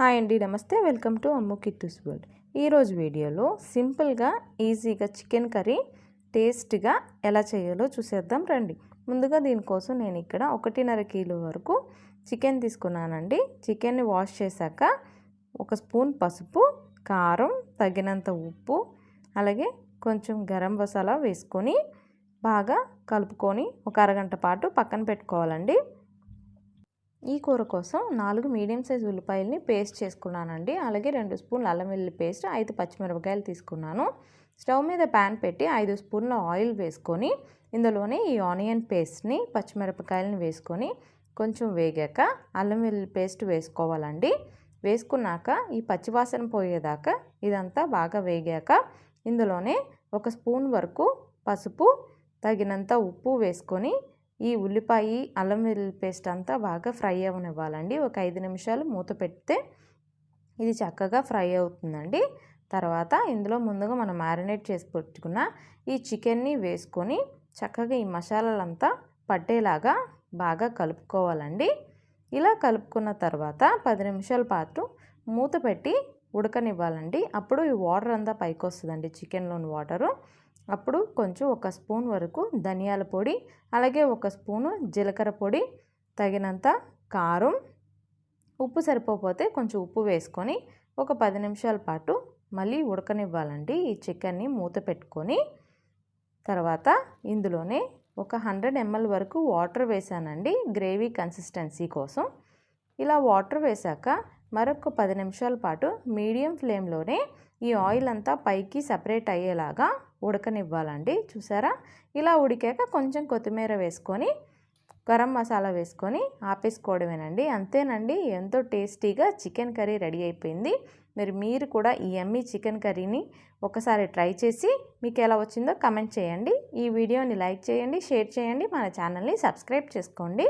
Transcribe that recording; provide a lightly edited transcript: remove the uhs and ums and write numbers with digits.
Hi అండి, నమస్తే. Welcome to Ammu Kittu's world. ఈరోజు వీడియోలో సింపుల్గా ఈజీగా చికెన్ కర్రీ టేస్ట్గా ఎలా చేయాలో చూసేద్దాం రండి. ముందుగా దీనికోసం నేను ఇక్కడ 1.5 కిలో వరకు చికెన్ తీసుకున్నానండి. చికెన్ని వాష్ చేశాక 1 స్పూన్ పసుపు, కారం, తగినంత ఉప్పు, అలాగే కొంచెం గరం మసాలా వేసుకొని బాగా కలుపుకొని ఒక అరగంట పాటు పక్కన పెట్టుకోవాలండి. ఈ కూర కోసం 4 మీడియం సైజ్ ఉల్లిపాయల్ని పేస్ట్ చేసుకున్నానండి. అలాగే 2 స్పూన్ల అల్లం వెల్లుల్లి పేస్ట్, 5 పచ్చిమిరపకాయలు తీసుకున్నాను. స్టవ్ మీద ప్యాన్ పెట్టి 5 స్పూన్ల ఆయిల్ వేసుకొని ఇందులోనే ఈ ఆనియన్ పేస్ట్ని, పచ్చిమిరపకాయలని వేసుకొని కొంచెం వేగాక అల్లం వెల్లుల్లి పేస్ట్ వేసుకోవాలండి. వేసుకున్నాక ఈ పచ్చివాసన పోయేదాకా ఇదంతా బాగా వేగాక ఇందులోనే 1 స్పూన్ వరకు పసుపు, తగినంత ఉప్పు వేసుకొని ఈ ఉల్లిపాయ, అల్లం వెల్లుల్లి పేస్ట్ అంతా బాగా ఫ్రై అవ్వనివ్వాలండి. ఒక 5 నిమిషాలు మూత పెడితే ఇది చక్కగా ఫ్రై అవుతుందండి. తర్వాత ఇందులో ముందుగా మనం మ్యారినేట్ చేసి పెట్టుకున్న ఈ చికెన్ని వేసుకొని చక్కగా ఈ మసాలాలంతా పట్టేలాగా బాగా కలుపుకోవాలండి. ఇలా కలుపుకున్న తర్వాత 10 నిమిషాల పాటు మూత పెట్టి ఉడకనివ్వాలండి. అప్పుడు ఈ వాటర్ అంతా పైకి వస్తుందండి, చికెన్లోని వాటరు. అప్పుడు కొంచెం 1 స్పూన్ వరకు ధనియాల పొడి, అలాగే 1 స్పూను జీలకర్ర పొడి, తగినంత కారం, ఉప్పు సరిపోతే కొంచెం ఉప్పు వేసుకొని ఒక 10 నిమిషాల పాటు మళ్ళీ ఉడకనివ్వాలండి ఈ చికెన్ని మూత పెట్టుకొని. తర్వాత ఇందులోనే ఒక 100 ml వరకు వాటర్ వేసానండి గ్రేవీ కన్సిస్టెన్సీ కోసం. ఇలా వాటర్ వేసాక మరొక 10 నిమిషాల పాటు మీడియం ఫ్లేమ్లోనే ఈ ఆయిల్ అంతా పైకి సపరేట్ అయ్యేలాగా ఉడకనివ్వాలండి. చూసారా? ఇలా ఉడికాక కొంచెం కొత్తిమీర వేసుకొని గరం మసాలా వేసుకొని ఆపేసుకోవడమేనండి. అంతేనండి, ఎంతో టేస్టీగా చికెన్ కర్రీ రెడీ అయిపోయింది. మీరు కూడా ఈ యమ్మీ చికెన్ కర్రీని ఒకసారి ట్రై చేసి మీకు ఎలా వచ్చిందో కమెంట్ చేయండి. ఈ వీడియోని లైక్ చేయండి, షేర్ చేయండి, మన ఛానల్ని సబ్స్క్రైబ్ చేసుకోండి.